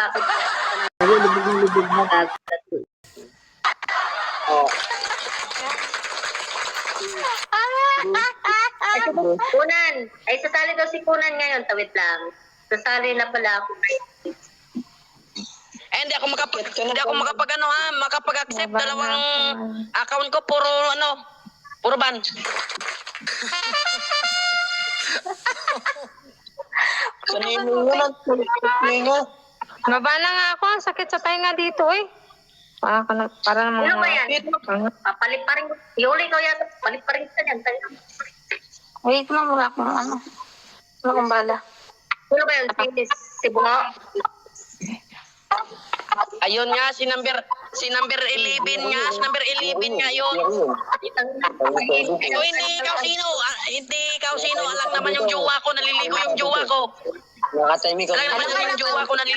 bakit? Lubog na dagat. Oh. Ay, Kunan. Ay, sasali daw si Kunan ngayon. Tawid lang. Sasali na pala ako. Eh, hindi ako makapag ano ha, makapag-accept. Dalawang account ko, puro ban. Mabala nga ako, ang sakit sa tainga dito eh. Para namang... Ano ba yan? Papalit pa rin. Iuli ko yata. Palit pa rin sa yan. Wait lang, wala akong ano. Wala akong bala. Ano ba yun? Si Bungo? Ayun nga, si number 11 nga, si number 11 nga yun. So, hindi ikaw sino, alam naman yung jowa ko, naliligo yung jowa ko. Alam naman yung jowa ko, naliligo.